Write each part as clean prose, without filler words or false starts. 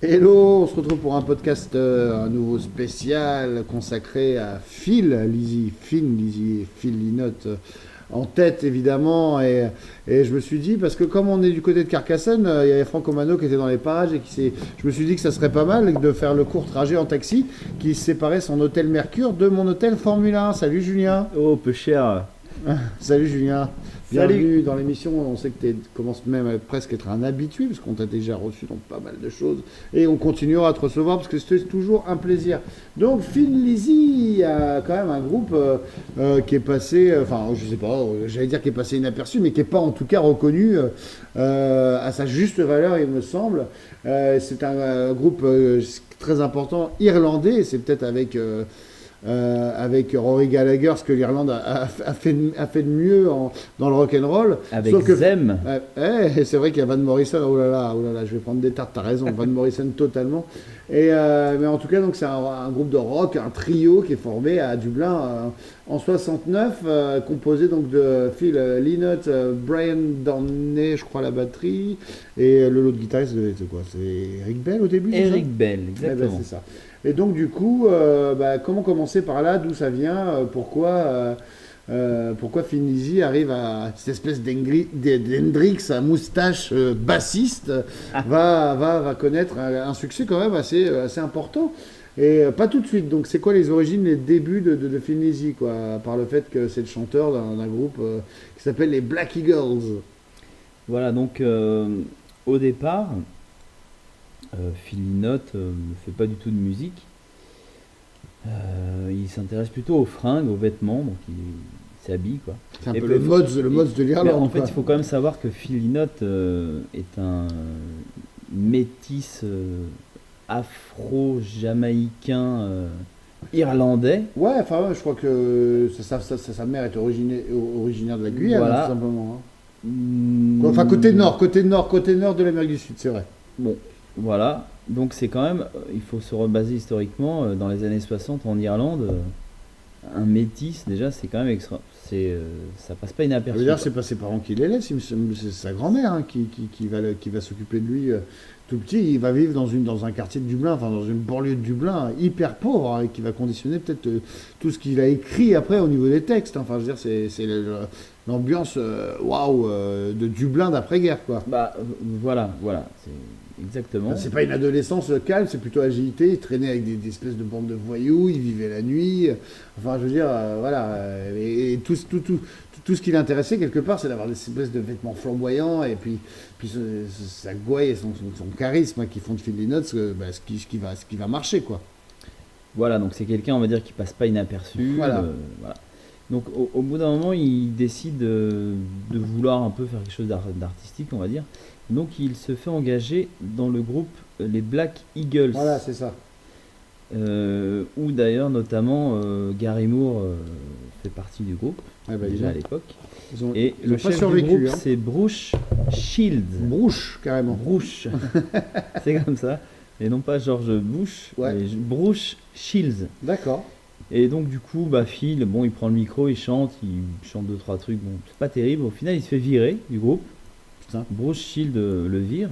Hello, on se retrouve pour un podcast, un nouveau spécial consacré à Phil Lizzy, Phil Lynott en tête évidemment. Et je me suis dit, parce que comme on est du côté de Carcassonne, il y avait Franco Mano qui était dans les parages je me suis dit que ça serait pas mal de faire le court trajet en taxi qui séparait son hôtel Mercure de mon hôtel Formule 1. Salut Julien. Oh, peu cher. Salut Julien. Salut. Bienvenue dans l'émission. On sait que tu commences même à presque être un habitué parce qu'on t'a déjà reçu dans pas mal de choses et on continuera à te recevoir parce que c'est toujours un plaisir. Donc Phil Lizzy a quand même un groupe qui est passé, enfin je sais pas, j'allais dire qui est passé inaperçu, mais qui n'est pas en tout cas reconnu à sa juste valeur, il me semble. C'est un groupe très important irlandais et c'est peut-être avec Rory Gallagher, ce que l'Irlande a fait de mieux dans le rock'n'roll. Avec Zem. C'est vrai qu'il y a Van Morrison, oh là là, je vais prendre des tartes, t'as raison, Van Morrison totalement. Mais en tout cas, donc, c'est un groupe de rock, un trio qui est formé à Dublin en 69, composé donc de Phil Lynott, Brian Downey, je crois, à la batterie, et l'autre guitariste, c'est quoi? C'est Eric Bell au début? Eric Bell, exactement. Ben, c'est ça. Et donc du coup, comment commencer par là? D'où ça vient? Pourquoi Phil Lizzy arrive à cette espèce d'Hendrix à moustache bassiste va connaître un succès quand même assez important. Et pas tout de suite. Donc c'est quoi les origines, les débuts de Phil Lizzy, quoi, par le fait que c'est le chanteur d'un groupe qui s'appelle les Black Eagles. Voilà, donc au départ, Phil Lynott ne fait pas du tout de musique. Il s'intéresse plutôt aux fringues, aux vêtements, donc il s'habille, quoi. C'est un peu le mode de l'Irlande. En fait, il faut quand même savoir que Phil Lynott est un métis afro-jamaïcain irlandais. Ouais, enfin, je crois que sa mère est originaire de la Guyane, Voilà. tout simplement. Enfin, côté nord de l'Amérique du Sud, c'est vrai. Bon, voilà. Donc c'est quand même, il faut se rebaser historiquement, dans les années 60 en Irlande, un métis déjà c'est quand même extra. Ça passe pas inaperçu. D'ailleurs, c'est pas ses parents qui l'élèvent, c'est sa grand-mère qui va s'occuper de lui tout petit. Il va vivre dans un quartier de Dublin, enfin dans une banlieue de Dublin hyper pauvre, et qui va conditionner peut-être tout ce qu'il a écrit après au niveau des textes. Enfin, je veux dire, c'est l'ambiance waouh de Dublin d'après-guerre, quoi. Bah voilà, c'est exactement. Enfin, c'est pas une adolescence calme, c'est plutôt agilité. Il traînait avec des espèces de bandes de voyous, il vivait la nuit. Enfin, je veux dire, voilà. Et tout ce qui l'intéressait, quelque part, c'est d'avoir des espèces de vêtements flamboyants et puis sa gouaille et son charisme qui font de Phil Lynott ce qui va marcher, quoi. Voilà, donc c'est quelqu'un, on va dire, qui passe pas inaperçu. Voilà. Voilà. Donc au bout d'un moment, il décide de vouloir un peu faire quelque chose d'artistique, on va dire. Donc il se fait engager dans le groupe les Black Eagles. Voilà, c'est ça. Où d'ailleurs notamment Gary Moore fait partie du groupe, déjà à l'époque. Et le chef du groupe, c'est Bruce Shields. Bruce, carrément. Bruce, c'est comme ça. Et non pas George Bush, mais Bruce Shields. D'accord. Et donc du coup, Phil, bon, il prend le micro, il chante 2-3 trucs, bon, c'est pas terrible. Au final, il se fait virer du groupe. Putain. Bruce Shields le vire.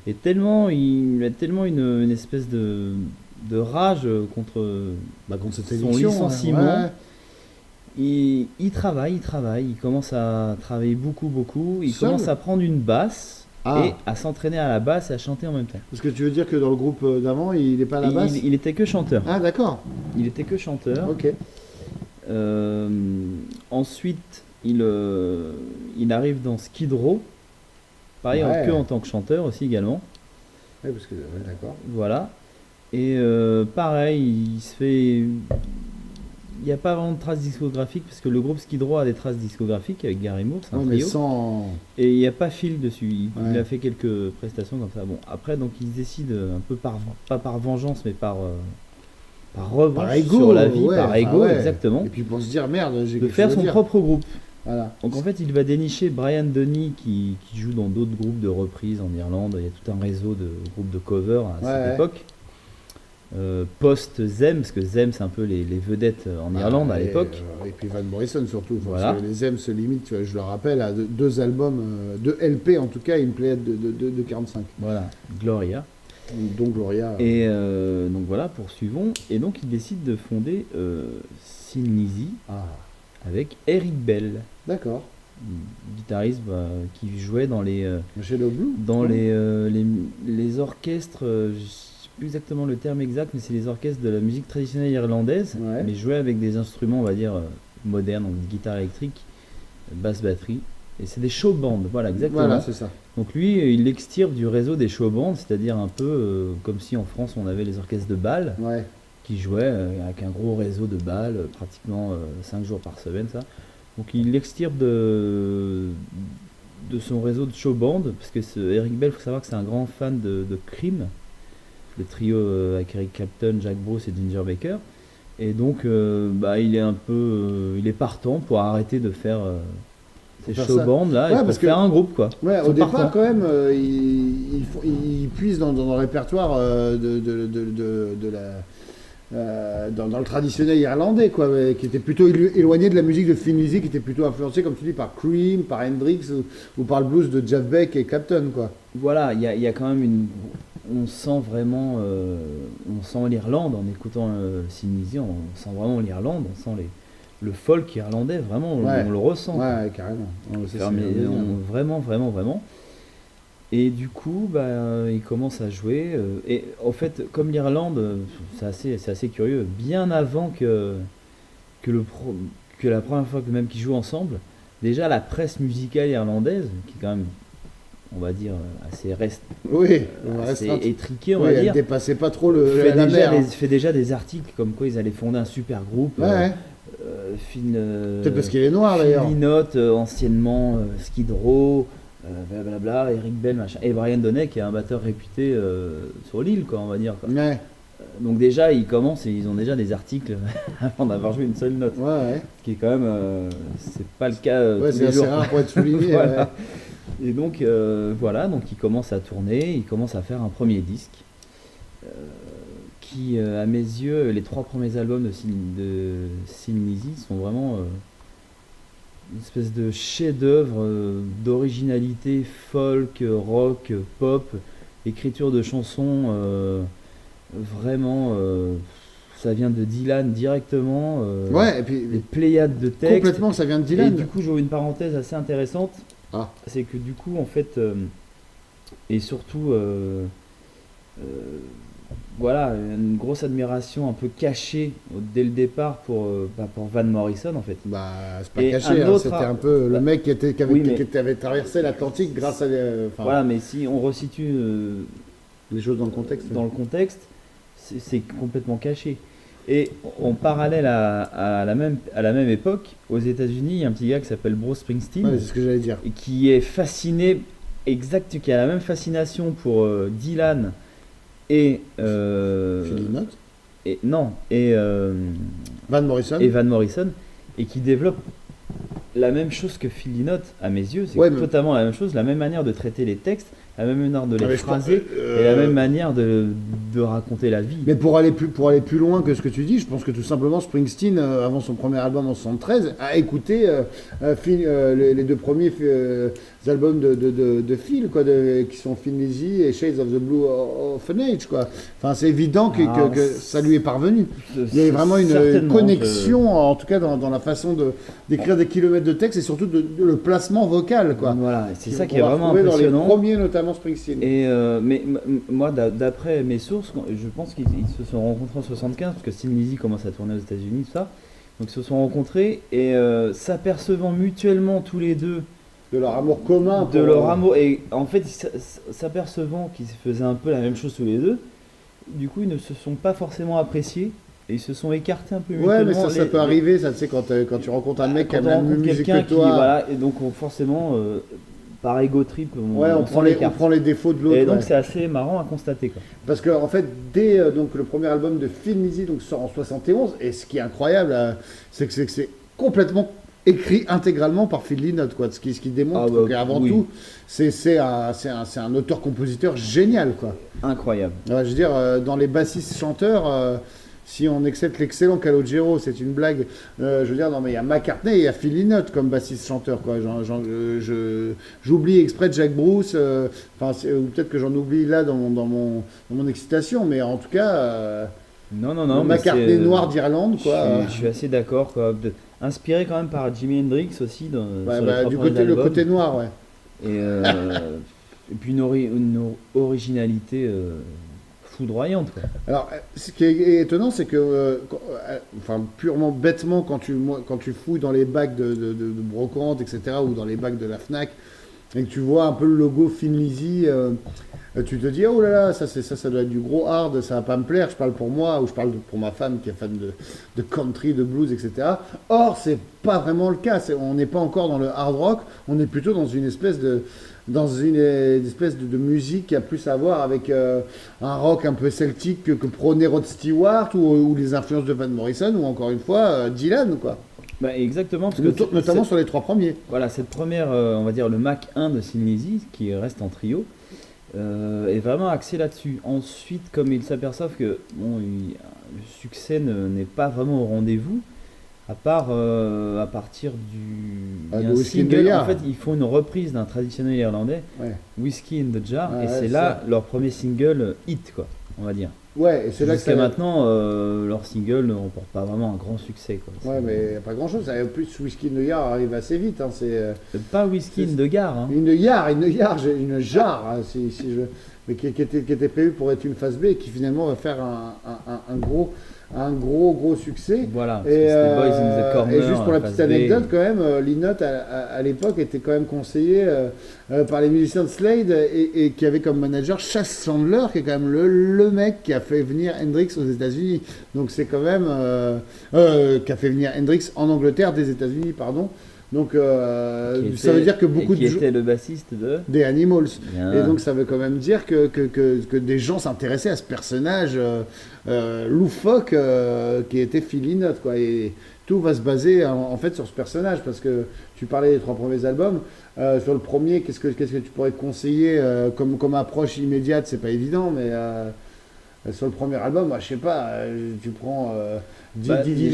Et il a tellement une espèce de rage contre cette son émission, licenciement. Et il travaille, il commence à travailler beaucoup. Il commence à prendre une basse. Et à s'entraîner à la basse et à chanter en même temps. Parce que tu veux dire que dans le groupe d'avant, il n'est pas à la basse? Il était que chanteur. Ah, d'accord. Il était que chanteur. Ok. Ensuite, il arrive dans Skid Row. Pareil, que en tant que chanteur aussi également. Oui, parce que, d'accord. Voilà. Et pareil, il se fait... Il n'y a pas vraiment de traces discographiques parce que le groupe Skid Row a des traces discographiques avec Gary Moore, c'est un trio. Et il n'y a pas Phil dessus. Il a fait quelques prestations comme ça. Bon, après, donc il décide un peu pas par vengeance, mais par revanche sur la vie, par ego, exactement. Et puis pour se dire merde, de faire son propre groupe. Voilà. Donc en fait, il va dénicher Brian Downey qui joue dans d'autres groupes de reprises en Irlande. Il y a tout un réseau de groupes de cover à cette époque. Post-Zem, parce que Zem c'est un peu les vedettes en Irlande à l'époque. Et puis Van Morrison surtout. Voilà. Les Zem se limitent, je le rappelle, à 2 albums, 2 LP en tout cas, une pléiade de 45. Voilà, Gloria. Don Gloria. Et donc voilà, poursuivons. Et donc il décide de fonder Thin Lizzy avec Eric Bell. D'accord. Guitariste qui jouait dans les les orchestres, je sais plus exactement le terme exact, mais c'est les orchestres de la musique traditionnelle irlandaise, mais jouait avec des instruments, on va dire, modernes, donc guitare électrique, basse batterie. Et c'est des show bands, voilà, exactement. Voilà, c'est ça. Donc lui, il extirpe du réseau des show bands, c'est-à-dire un peu comme si en France on avait les orchestres de bal qui jouaient avec un gros réseau de bal, pratiquement 5 jours par semaine, ça. Donc il l'extirpe de son réseau de show band, parce que Eric Bell, il faut savoir que c'est un grand fan de Cream, le trio avec Eric Clapton, Jack Bruce et Ginger Baker. Et donc il est partant pour arrêter de faire ces show bands là, et pour faire un groupe quoi. Ouais, au départ quand même, il puise dans le répertoire dans le traditionnel irlandais, quoi, qui était plutôt éloigné de la musique de Thin Lizzy, qui était plutôt influencé, comme tu dis, par Cream, par Hendrix ou par le blues de Jeff Beck et Clapton, quoi. Voilà, il y a quand même on sent vraiment, on sent l'Irlande en écoutant Thin Lizzy, on sent vraiment l'Irlande, on sent le folk irlandais, vraiment, on le ressent. Ouais, carrément. Vraiment. Et du coup, il commence à jouer. Et en fait, comme l'Irlande, c'est assez curieux. Bien avant que la première fois même qu'ils jouent ensemble, déjà la presse musicale irlandaise, qui est quand même, on va dire, assez assez étriquée, on va dire. Elle dépassait pas trop la mer. Fait déjà des articles comme quoi ils allaient fonder un super groupe. Peut-être parce qu'il est noir d'ailleurs. Phil Lynott, anciennement Skid Row. Blablabla, Eric Bell, machin, et Brian Donnet qui est un batteur réputé sur l'île, quoi, on va dire. Quoi. Donc déjà ils commencent et ils ont déjà des articles avant d'avoir joué une seule note. Ce qui est quand même, c'est pas le cas tous les jours. C'est rare pour être souligné. Voilà. Et donc donc ils commencent à tourner, ils commencent à faire un premier disque qui, à mes yeux, les 3 premiers albums de Thin Lizzy sont vraiment une espèce de chef-d'œuvre d'originalité folk, rock, pop, écriture de chansons, vraiment, ça vient de Dylan directement. Et puis les pléiades de textes. Complètement, ça vient de Dylan. Et du coup, j'ouvre une parenthèse assez intéressante. C'est que du coup, en fait, et surtout, une grosse admiration un peu cachée dès le départ pour Van Morrison en fait. C'est pas caché, c'était un peu le mec qui avait traversé l'Atlantique grâce à voilà, mais si on resitue les choses dans le contexte, c'est complètement caché. Et en parallèle à la même époque, aux États-Unis, il y a un petit gars qui s'appelle Bruce Springsteen, c'est ce que j'allais dire, et qui est fasciné, qui a la même fascination pour Dylan et Phil Lynott et Van Morrison, et qui développe la même chose que Phil Lynott à mes yeux, c'est totalement la même chose, la même manière de traiter les textes, la même manière de les phraser et la même manière de raconter la vie. Mais pour aller plus loin que ce que tu dis, je pense que tout simplement Springsteen, avant son premier album en 1973, a écouté les 2 premiers albums de Phil, quoi, qui sont Thin Lizzy et Shades of the Blue of an Age, quoi. Enfin, c'est évident que ça lui est parvenu. Il y a vraiment une connexion, en tout cas dans la façon d'écrire des kilomètres de texte et surtout le placement vocal, quoi. Voilà, c'est ça qui est vraiment impressionnant. Dans les premiers, notamment Springsteen. Et mais moi, d'après mes sources, je pense qu'ils se sont rencontrés en 75, parce que Thin Lizzy commence à tourner aux États-Unis, tout ça. Donc ils se sont rencontrés et s'apercevant mutuellement tous les deux de leur amour commun. De leur amour, et en fait, s'apercevant qu'ils faisaient un peu la même chose tous les deux, du coup, ils ne se sont pas forcément appréciés. Et ils se sont écartés un peu mutuellement. Ouais, mais ça peut arriver, ça, tu sais, quand tu rencontres un mec qui a la même musique que toi. Voilà, et donc forcément, par ego trip, on prend les défauts de l'autre. Et donc c'est assez marrant à constater, quoi. Parce que en fait, dès donc le premier album de Thin Lizzy sort en 71, et ce qui est incroyable, c'est que c'est complètement écrit intégralement par Phil Lynott, quoi. Ce qui démontre qu'avant tout, c'est un auteur-compositeur génial, quoi. Incroyable. Ouais, je veux dire, dans les bassistes chanteurs, si on accepte l'excellent Calogero, c'est une blague. Je veux dire, non, mais il y a McCartney et il y a Phil Lynott comme bassiste-chanteur, quoi. J'oublie exprès Jack Bruce, ou peut-être que j'en oublie là dans mon excitation, mais en tout cas, non, McCartney noir d'Irlande, quoi. Je suis assez d'accord, quoi. Inspiré quand même par Jimi Hendrix aussi, du côté, le côté noir, ouais. Et puis une originalité foudroyante, quoi. Alors, ce qui est étonnant, c'est que, purement bêtement, quand tu fouilles dans les bacs de brocante, etc., ou dans les bacs de la Fnac, et que tu vois un peu le logo Thin Lizzy, tu te dis, oh là là, ça doit être du gros hard, ça va pas me plaire, je parle pour moi, ou je parle pour ma femme qui est fan de country, de blues, etc. Or, c'est pas vraiment le cas, on n'est pas encore dans le hard rock, on est plutôt dans une espèce de musique qui a plus à voir avec un rock un peu celtique que prônait Rod Stewart ou les influences de Van Morrison ou encore une fois Dylan, quoi. Exactement, parce que notamment sur les 3 premiers. Voilà, cette première, on va dire le Mac 1 de Thin Lizzy, qui reste en trio, est vraiment axé là-dessus. Ensuite, comme ils s'aperçoivent que le succès n'est pas vraiment au rendez-vous, à partir du single, en fait, ils font une reprise d'un traditionnel irlandais, Whiskey in the Jar, et c'est là leur premier single hit, quoi, on va dire. Ouais, et c'est là que jusqu'à maintenant, leur single ne remporte pas vraiment un grand succès, quoi. Ouais, mais pas grand-chose. En plus, Whiskey in the Jar arrive assez vite. Hein, c'est pas Whiskey in the Jar. Hein. Une jarre, hein, mais qui était prévu pour être une phase B et qui finalement va faire un gros succès. Voilà, c'était Boys in the Corner. Et juste pour la petite anecdote, quand même, Lynott à l'époque était quand même conseillé par les musiciens de Slade et qui avait comme manager Chas Chandler, qui est quand même le mec qui a fait venir Hendrix aux États-Unis. Donc c'est quand même qui a fait venir Hendrix en Angleterre des États-Unis, pardon. Donc ça veut dire que beaucoup qui était le bassiste des Animals. Bien. Et donc ça veut quand même dire que des gens s'intéressaient à ce personnage loufoque qui était Phil Lynott, quoi. Et tout va se baser en fait sur ce personnage, parce que tu parlais des 3 premiers albums. Sur le premier, qu'est-ce que tu pourrais te conseiller comme approche immédiate? C'est pas évident, mais sur le premier album, moi, je sais pas, tu prends Didi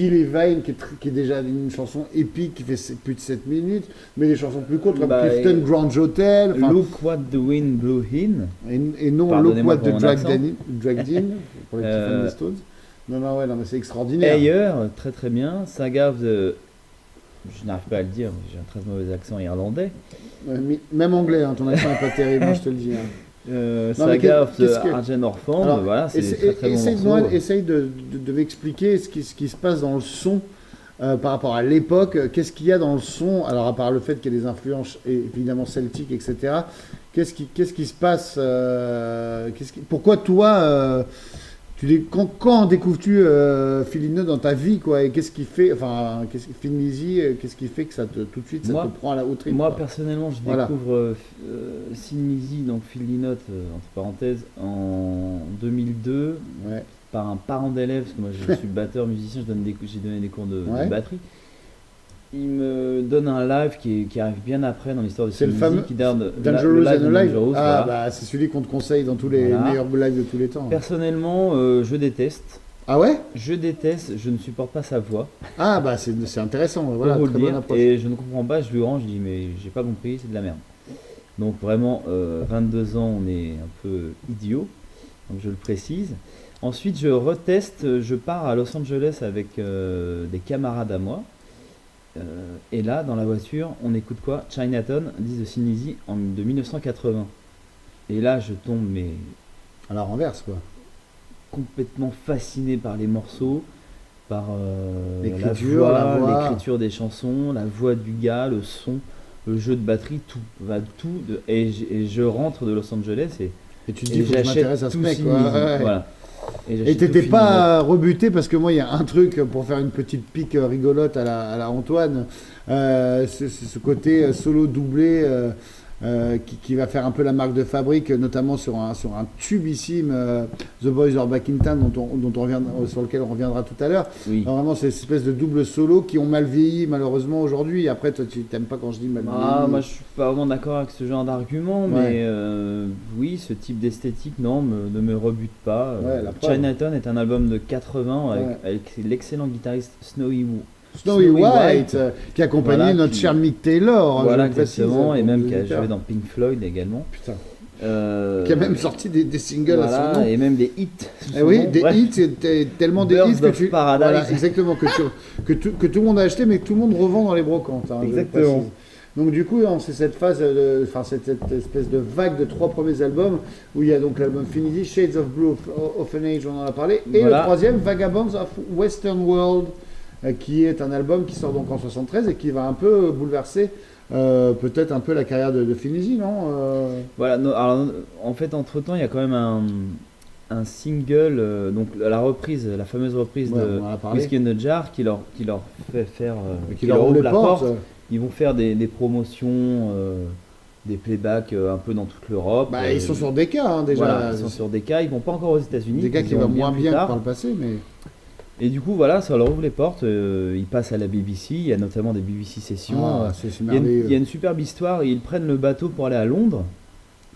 Levine qui est déjà une chanson épique qui fait plus de 7 minutes, mais des chansons plus courtes comme Clifton Grange Hotel. Look What the Wind Blew In. Et non Look What the Dragged In pour les petits fans des Stones. Non, mais c'est extraordinaire. Ailleurs, très très bien. Saga of the... Je n'arrive pas à le dire, j'ai un très mauvais accent irlandais. Même anglais, hein, ton accent n'est pas terrible, je te le dis. Hein. Saga of the Argent Orphan, voilà, c'est très très bon morceau. Essaye de m'expliquer ce qui se passe dans le son par rapport à l'époque. Qu'est-ce qu'il y a dans le son? Alors, à part le fait qu'il y a des influences évidemment celtiques, etc. Qu'est-ce qui se passe pourquoi toi... Quand découvres-tu Phil Lynott dans ta vie, quoi, et qu'est-ce qui fait, Thin Lizzy, qu'est-ce qui fait que tout de suite te prend à la haute trip? Moi personnellement, je découvre Thin Lizzy, donc Phil Lynott entre parenthèses, en 2002 par un parent d'élève, parce que moi je suis batteur musicien, j'ai donné des cours de batterie. Il me donne un live qui arrive bien après dans l'histoire de Thin Lizzy, qui donne Dangerous and Alive. C'est celui qu'on te conseille dans tous les meilleurs lives de tous les temps. Personnellement, je déteste. Ah ouais? Je déteste, je ne supporte pas sa voix. Ah bah c'est intéressant, voilà, très bonne approche. Et je ne comprends pas, je lui rends, je dis mais j'ai pas compris, c'est de la merde. Donc vraiment, 22 ans, on est un peu idiot, donc je le précise. Ensuite, je reteste, je pars à Los Angeles avec des camarades à moi. Et là, dans la voiture, on écoute quoi? Chinatown, disent de Thin Lizzy de 1980. Et là, je tombe à la renverse, quoi. Complètement fasciné par les morceaux, par la voix, l'écriture des chansons, la voix du gars, le son, le jeu de batterie, tout. Et je rentre de Los Angeles et tu te dis, faut que je m'intéresse à ce mec, quoi. Voilà. Et t'étais pas rebuté, parce que moi il y a un truc pour faire une petite pique rigolote à la Antoine, c'est ce côté solo doublé qui va faire un peu la marque de fabrique, notamment sur un tubissime The Boys Are Back in Town, sur lequel on reviendra tout à l'heure. Oui. Alors, vraiment, c'est une espèce de double solo qui ont mal vieilli malheureusement aujourd'hui. Après, toi, tu t'aimes pas quand je dis mal vieilli. Moi, je suis pas vraiment d'accord avec ce genre d'argument, mais oui, ce type d'esthétique, non, ne me rebute pas. Chinatown est un album de 80 avec l'excellent guitariste Snowy White, qui accompagnait notre cher Mick Taylor. Voilà, exactement, et même qui a joué dans Pink Floyd également. Putain. Qui a même sorti des singles à son nom. Et même des hits. Oui, des hits, tellement des hits que Paradise. Voilà, exactement, que tout le monde a acheté, mais que tout le monde revend dans les brocantes. Exactement. Donc du coup, c'est cette phase, cette espèce de vague de 3 premiers albums, où il y a donc l'album Finity, Shades of Blue of an Age, on en a parlé, et le troisième, Vagabonds of Western World, qui est un album qui sort donc en 73 et qui va un peu bouleverser peut-être un peu la carrière de Finizzy, non Voilà, alors en fait, entre-temps, il y a quand même un single, donc la fameuse reprise de Whiskey in the Jar qui leur fait faire, qui leur ouvre la porte. Ils vont faire des promotions, des playbacks un peu dans toute l'Europe. Ils sont sur des cas déjà. Voilà, ils sont sur des cas, ils vont pas encore aux États-Unis. Des cas qui vont moins bien que par le passé, mais... Et du coup, voilà, ça leur ouvre les portes. Ils passent à la BBC. Il y a notamment des BBC sessions. Il y a une superbe histoire. Ils prennent le bateau pour aller à Londres.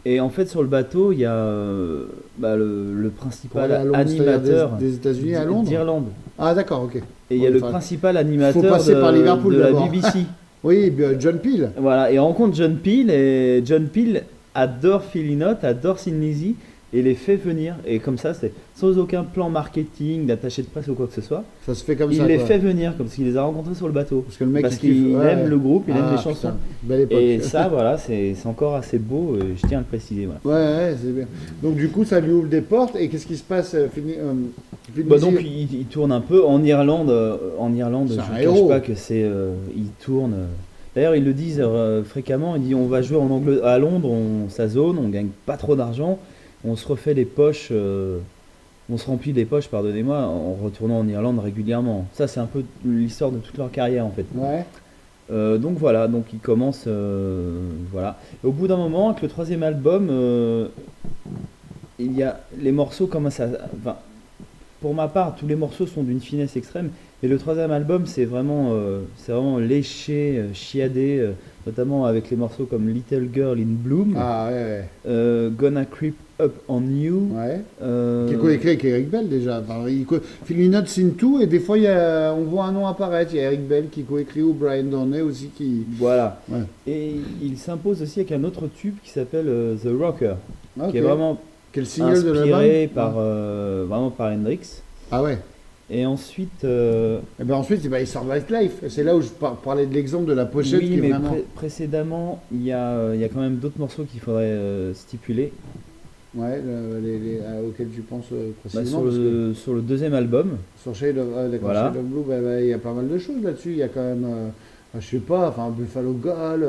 Et en fait, sur le bateau, il y a le principal animateur des États-Unis à Londres. D'Irlande. Ah, d'accord, ok. Et il y a le principal animateur de la BBC. Oui, John Peel. Voilà, et il rencontre John Peel. Et John Peel adore Phil Lynott, adore Thin Lizzy. Et les fait venir, et comme ça, c'est sans aucun plan marketing, d'attaché de presse ou quoi que ce soit. Ça se fait comme ça. Il les fait venir, comme s'il les a rencontrés sur le bateau. Parce que le mec, qu'il aime le groupe, il aime les chansons. Belle époque. Et ça, voilà, c'est encore assez beau, je tiens à le préciser. Voilà. Ouais, c'est bien. Donc, du coup, ça lui ouvre des portes, et qu'est-ce qui se passe donc, il tourne un peu en Irlande. Je ne cache pas que c'est. Il tourne. D'ailleurs, ils le disent fréquemment. Ils disent on va jouer à Londres, ça zone, on gagne pas trop d'argent. On se refait les poches, on se remplit les poches, pardonnez-moi, en retournant en Irlande régulièrement. Ça, c'est un peu l'histoire de toute leur carrière, en fait. Ouais. Donc voilà, donc ils commencent, voilà. Et au bout d'un moment, avec le troisième album, il y a les morceaux commencent à... Enfin, pour ma part, tous les morceaux sont d'une finesse extrême. Et le troisième album, c'est vraiment léché, chiadé, notamment avec les morceaux comme Little Girl in Bloom, Gonna Creep Up on You, qui est coécrit avec Eric Bell déjà. Phil Lynott signe tout, et des fois on voit un nom apparaître. Il y a Eric Bell qui coécrit, ou Brian Downey aussi qui. Voilà. Ouais. Et il s'impose aussi avec un autre tube qui s'appelle The Rocker, qui est vraiment inspiré par vraiment par Hendrix. Ah ouais. Et ensuite, il sort Nightlife. C'est là où je parlais de l'exemple de la pochette. Oui, mais précédemment, il y a quand même d'autres morceaux qu'il faudrait stipuler. Ouais, auxquels tu penses précisément. Sur le deuxième album. Sur Shade of Blue, il y a pas mal de choses là-dessus. Il y a quand même, je sais pas, Buffalo Gall.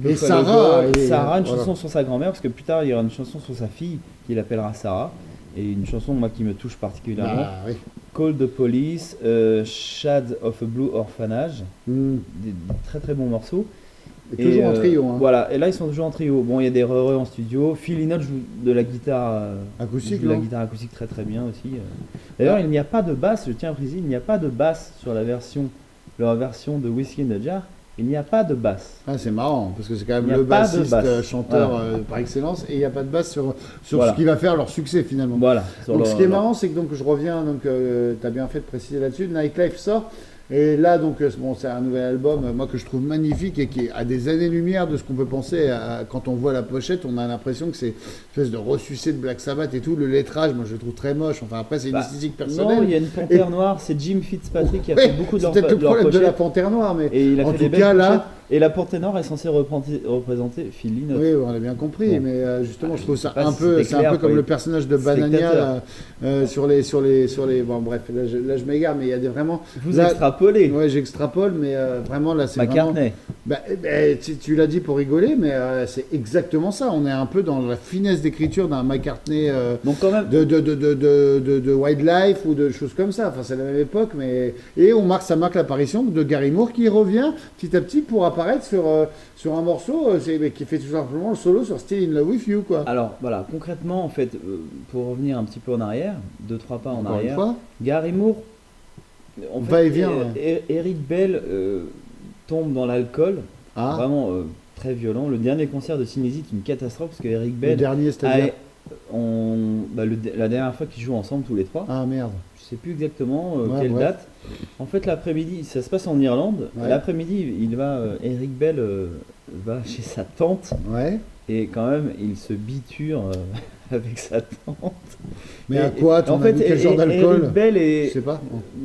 Et Sarah. Sarah, une chanson sur sa grand-mère, parce que plus tard, il y aura une chanson sur sa fille qu'il appellera Sarah. Et une chanson, moi, qui me touche particulièrement. Oui. Call the Police, Shades of a Blue Orphanage. Des très très bons morceaux. Et toujours en trio. Voilà, et là ils sont toujours en trio. Bon, il y a des re-re en studio. Phil Lynott joue de la guitare acoustique. La guitare acoustique très très bien aussi. D'ailleurs, il n'y a pas de basse, je tiens à préciser, il n'y a pas de basse sur leur version de Whiskey in the Jar. Il n'y a pas de basse. Ah, c'est marrant, parce que c'est quand même le bassiste chanteur par excellence, et il n'y a pas de basse sur ce qui va faire leur succès finalement. Voilà. Donc ce qui est marrant, c'est que je reviens, tu as bien fait de préciser là-dessus, Nightlife sort. Et là, donc, c'est un nouvel album, moi, que je trouve magnifique et qui est à des années-lumière de ce qu'on peut penser quand on voit la pochette. On a l'impression que c'est une espèce de ressucé de Black Sabbath et tout. Le lettrage, moi, je le trouve très moche. Enfin, après, c'est une esthétique personnelle. Non, il y a une panthère noire, c'est Jim Fitzpatrick qui a fait beaucoup de leur pochettes. C'est peut-être le problème de la panthère noire, mais et il a en fait tout des cas, belles là... Et la panthère noire est censée représenter Phil Lynott. Oui, on a bien compris, mais justement, je trouve ça un peu comme le personnage de Banania sur les... Bon, bref, là, je m'égare, mais il y a vraiment... Vous extrapolez. Ouais, j'extrapole, mais vraiment, là, c'est McCartney. Vraiment... tu l'as dit pour rigoler, mais c'est exactement ça. On est un peu dans la finesse d'écriture d'un McCartney donc quand même... de Wildlife ou de choses comme ça. Enfin, c'est la même époque, mais... Et ça marque l'apparition de Gary Moore qui revient petit à petit pour apparaître sur un morceau qui fait tout simplement le solo sur Still in Love with You, quoi. Alors voilà, concrètement, en fait, pour revenir un petit peu en arrière, 2-3 pas en Encore arrière, une fois. Gary Moore, en Va fait, et vient, Eric Bell tombe dans l'alcool, Ah, vraiment très violent. Le dernier concert de Sin Lizzy est une catastrophe parce que Eric le Bell dernier, c'est-à-dire. la dernière fois qu'ils jouent ensemble tous les trois, Ah, merde. je sais plus exactement Ouais, quelle ouais. date. En fait, l'après-midi, ça se passe en Irlande. Ouais. L'après-midi, Eric Bell va chez sa tante Ouais. et quand même, il se biture avec sa tante. Mais Et- à quoi, en fait, quel genre d'alcool? Eric Bell Je est, sais pas.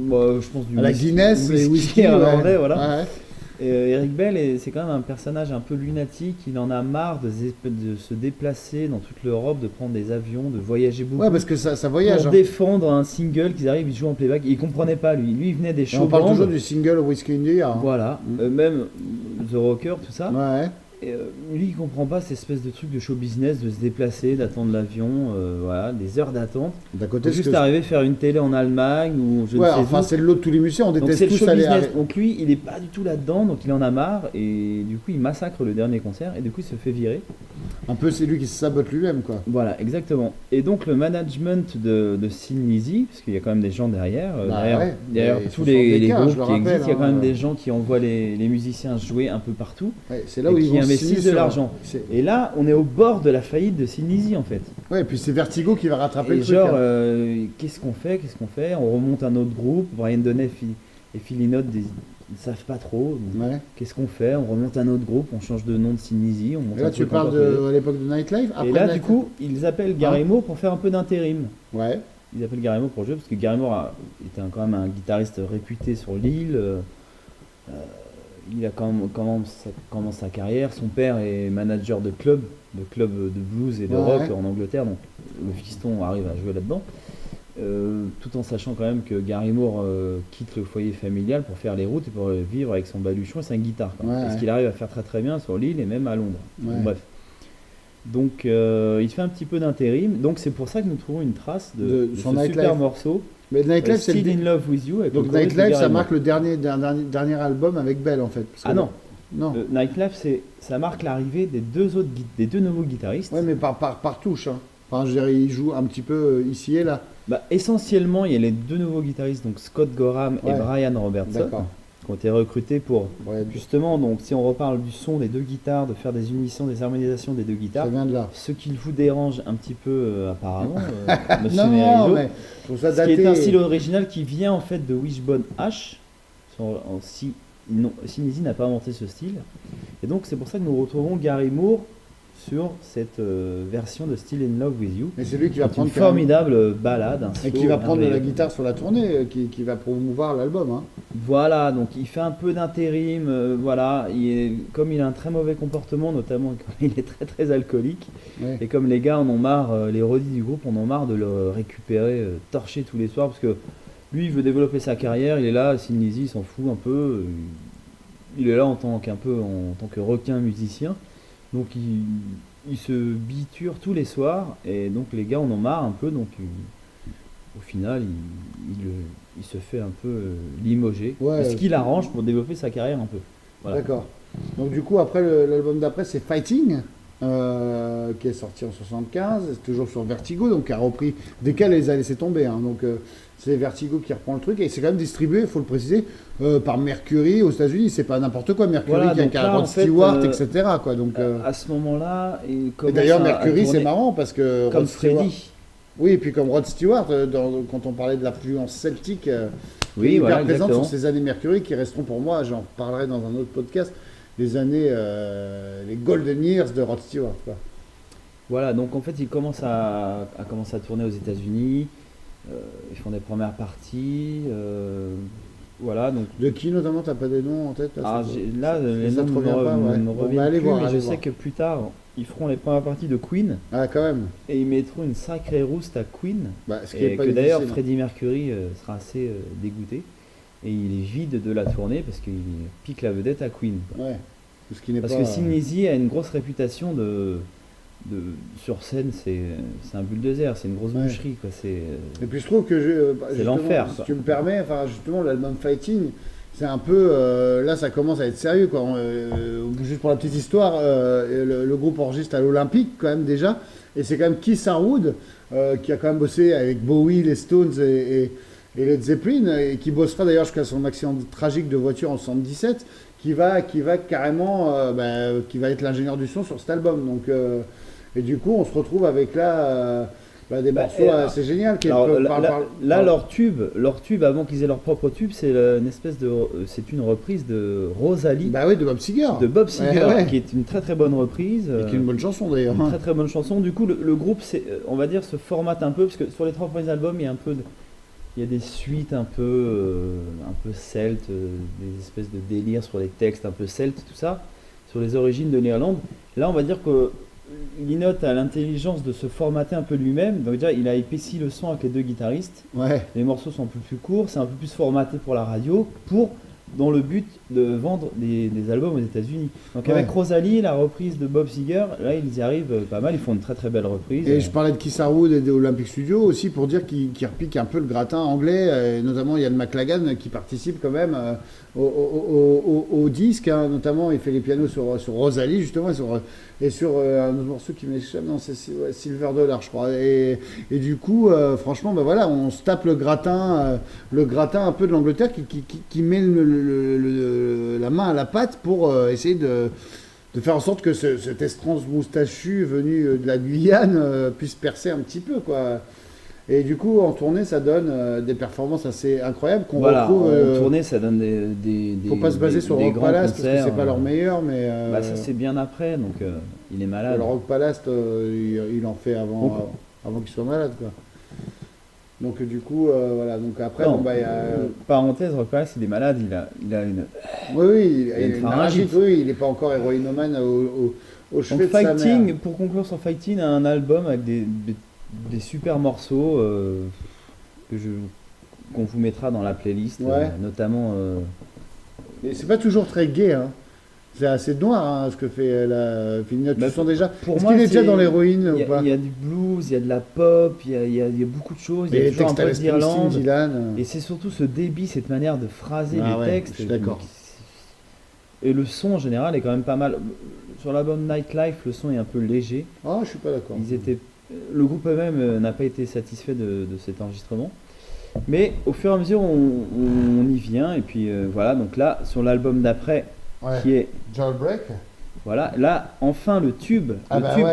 je pense du À la Guinness, les whisky, irlandais, ouais. voilà. Ouais. Et, Eric Bell, c'est quand même un personnage un peu lunatique. Il en a marre de se déplacer dans toute l'Europe, de prendre des avions, de voyager beaucoup. Ouais, parce que ça voyage. Pour Hein. défendre un single qu'ils arrivent, ils jouent en playback. Il comprenait pas lui. Lui, il venait des Et show on parle bands. toujours du single Whiskey in the Year. Hein. Voilà, Mm. même The Rocker, tout ça. Ouais. Et, lui, il comprend pas cette espèce de truc de show business, de se déplacer, d'attendre l'avion, voilà, des heures d'attente. D'un côté, Pour juste arriver à faire une télé en Allemagne ou je ne ouais, sais enfin, où. c'est le lot de tous les musiciens. On Donc déteste c'est le tous show aller business. à... Donc lui, il est pas du tout là-dedans, donc il en a marre et du coup il massacre le dernier concert et du coup il se fait virer. Un peu, c'est lui qui se sabote lui-même, quoi. Voilà, exactement. Et donc le management de Sin Lizzy, parce qu'il y a quand même des gens derrière, ouais. derrière Et tous ce sont des les cas, groupes je le qui existent, rappelle, il y a quand même hein. des gens qui envoient les musiciens jouer un peu partout Ouais, c'est là et où ils qui vont investissent signer de sur- l'argent. Et là, on est au bord de la faillite de Sin Lizzy en fait. Ouais, et puis c'est Vertigo qui va rattraper Et le truc. genre, Hein. qu'est-ce qu'on fait On remonte un autre groupe. Brian Doneff et Phil Lynott ne savent pas trop. Donc, Ouais. qu'est-ce qu'on fait On remonte un autre groupe, on change de nom de Sin Lizzy, on monte Et là, un tu truc parles encore à l'époque de Nightlife. Et Après là, du Nightlife. coup, ils appellent Gary Moore pour faire un peu d'intérim. Ouais. Ils appellent Gary Moore pour jouer parce que Gary Moore était quand même un guitariste réputé sur l'île. Il a commencé sa carrière. Son père est manager de club de blues et de Ouais. rock en Angleterre. Donc le fiston arrive à jouer là-dedans. Tout en sachant quand même que Gary Moore quitte le foyer familial pour faire les routes et pour vivre avec son baluchon et sa guitare. Quand même. Ouais, Parce ouais. qu'il arrive à faire très très bien sur l'île et même à Londres. Ouais. Bon, bref. Donc il fait un petit peu d'intérim. Donc c'est pour ça que nous trouvons une trace de son ce Nightlife. super morceau. Mais Nightlife, c'est Still le... in Love with You. Avec Donc le chorus de Nightlife, Gary ça Moore. marque le dernier album avec Bell, en fait. Parce que Ah non, Non. Nightlife, ça marque l'arrivée des deux nouveaux guitaristes. Ouais, mais par touche. Hein. Enfin, je dirais, il joue un petit peu ici et là. Bah, essentiellement, il y a les deux nouveaux guitaristes, donc Scott Gorham et Ouais. Brian Robertson, D'accord. qui ont été recrutés pour Ouais, justement, donc si on reparle du son des deux guitares, de faire des unissions, des harmonisations des deux guitares, ça vient de là. ce qui vous dérange un petit peu apparemment, Monsieur Non, Merizo, mais je trouve ça ce qui daté. est un style original qui vient en fait de Wishbone Ash. Sin Lizzy n'a pas inventé ce style. Et donc c'est pour ça que nous retrouvons Gary Moore sur cette version de Still in Love with You. Mais c'est lui qui va C'est une prendre quand même- formidable balade. un et qui solo va prendre de la merveilleux. guitare sur la tournée, qui va promouvoir l'album. Hein. Voilà, donc il fait un peu d'intérim, voilà, comme il a un très mauvais comportement, notamment quand il est très très alcoolique, Ouais. et comme les gars en ont marre, les rodis du groupe en ont marre de le récupérer, torcher tous les soirs, parce que lui il veut développer sa carrière, il est là, Sin Lizzy il s'en fout un peu, il est là en tant que requin musicien, donc il se biture tous les soirs, et donc les gars en ont marre un peu, donc au final il se fait un peu limoger, Ouais. ce qui l'arrange pour développer sa carrière un peu. Voilà. D'accord. Donc du coup, après, l'album d'après, c'est Fighting, qui est sorti en 75, c'est toujours sur Vertigo, donc qui a repris, desquels les a laissé tomber. Hein. Donc c'est Vertigo qui reprend le truc, et c'est quand même distribué, il faut le préciser, par Mercury aux États-Unis. C'est pas n'importe quoi, Mercury Voilà, qui a donc là, Rod en fait, Stewart, etc. Quoi. Donc, À ce moment-là, il et commence d'ailleurs, à Mercury, tourner c'est marrant parce que comme Rod Stewart. Freddy. Oui, et puis comme Rod Stewart, quand on parlait de l'influence celtique, qui est Oui, hyper voilà, présente exactement. sur ces années Mercury, qui resteront pour moi, j'en parlerai dans un autre podcast, les années, les golden years de Rod Stewart. Quoi. Voilà, donc en fait, il commence à tourner aux États-Unis. Ils font des premières parties. Voilà, donc. De qui notamment, t'as pas des noms en tête Alors, ça les ça noms te ne revient pas, ouais. me Bon, reviennent bah, allez plus, voir, mais allez je sais voir. que plus tard, ils feront les premières parties de Queen Ah, quand même. et ils mettront une sacrée rouste à Queen. Bah, ce qui Et est pas que d'ailleurs, difficile. Freddie Mercury sera assez dégoûté. Et il est vide de la tournée parce qu'il pique la vedette à Queen. Quoi. Ouais. Ce qui n'est Parce pas... que Sin Lizzy a une grosse réputation sur scène, c'est un bulldozer, c'est une grosse Ouais. boucherie. Quoi. Et puis je trouve que C'est justement, l'enfer, si quoi. tu me permets, enfin justement l'album Fighting, c'est un peu... là, ça commence à être sérieux, quoi. Juste pour la petite histoire, le groupe enregistre à l'Olympique, quand même, déjà. Et c'est quand même Keith Harwood, qui a quand même bossé avec Bowie, les Stones et Led Zeppelin, et qui bossera d'ailleurs jusqu'à son accident tragique de voiture en 77, qui va carrément... qui va être l'ingénieur du son sur cet album. Donc, et du coup, on se retrouve avec là... des morceaux assez géniaux. Leur tube, avant qu'ils aient leur propre tube, c'est une reprise de Rosalie. Bah oui, de Bob Seger. Qui est une très très bonne reprise. Et qui est une bonne chanson d'ailleurs. Une très très bonne chanson. Du coup, le groupe, on va dire, se formate un peu, parce que sur les 3 premiers albums, il y a des suites un peu celtes, des espèces de délires sur les textes un peu celtes, tout ça, sur les origines de l'Irlande. Là, on va dire que Lynott a l'intelligence de se formater un peu lui-même. Donc déjà, il a épaissi le son avec les 2 guitaristes. Ouais. Les morceaux sont un peu plus courts, c'est un peu plus formaté pour la radio, dans le but de vendre des albums aux États-Unis. Donc avec Rosalie, la reprise de Bob Seger, là ils y arrivent pas mal, ils font une très très belle reprise. Et je parlais de Keith Harwood et des Olympic Studios aussi pour dire qu'ils repiquent un peu le gratin anglais, et notamment Ian McLagan qui participe quand même au disque, hein. Notamment il fait les pianos sur Rosalie justement et sur un autre morceau qui m'échappe, non c'est Silver Dollar je crois. Et du coup franchement voilà, on se tape le gratin un peu de l'Angleterre qui met la main à la pâte pour essayer de faire en sorte que cet estrange moustachu venu de la Guyane puisse percer un petit peu, quoi. Et du coup, en tournée, ça donne des performances assez incroyables qu'on retrouve. En tournée, ça donne des faut pas se baser sur le Rock Palace parce que c'est pas leur meilleur, mais. Ça c'est bien après, donc il est malade. Le Rock Palace, il en fait avant qu'il soit malade, quoi. Donc du coup, voilà. Donc après, y a... parenthèse, Rock Palace, il est malade, il a une. Oui, il a une pharyngite. Oui, il n'est pas encore héroïnomane au chevet de sa mère. Pour conclure sur Fighting, a un album avec des super morceaux qu'on vous mettra dans la playlist, notamment. Mais c'est pas toujours très gai, hein. C'est assez noir, hein, ce que fait la Lynott. Tu sens déjà. Est-ce qu'il est déjà dans l'héroïne ou pas? Il y a du blues, il y a de la pop, il y a beaucoup de choses. Il y a toujours un peu d'Irlande. Et c'est surtout ce débit, cette manière de phraser les textes. Je suis d'accord. Et le son en général est quand même pas mal. Sur l'album Nightlife, le son est un peu léger. Ah, je suis pas d'accord. Le groupe eux-mêmes n'a pas été satisfait de cet enregistrement. Mais au fur et à mesure, on y vient. Et puis voilà, donc là, sur l'album d'après, qui est Jailbreak. Voilà, là, enfin le tube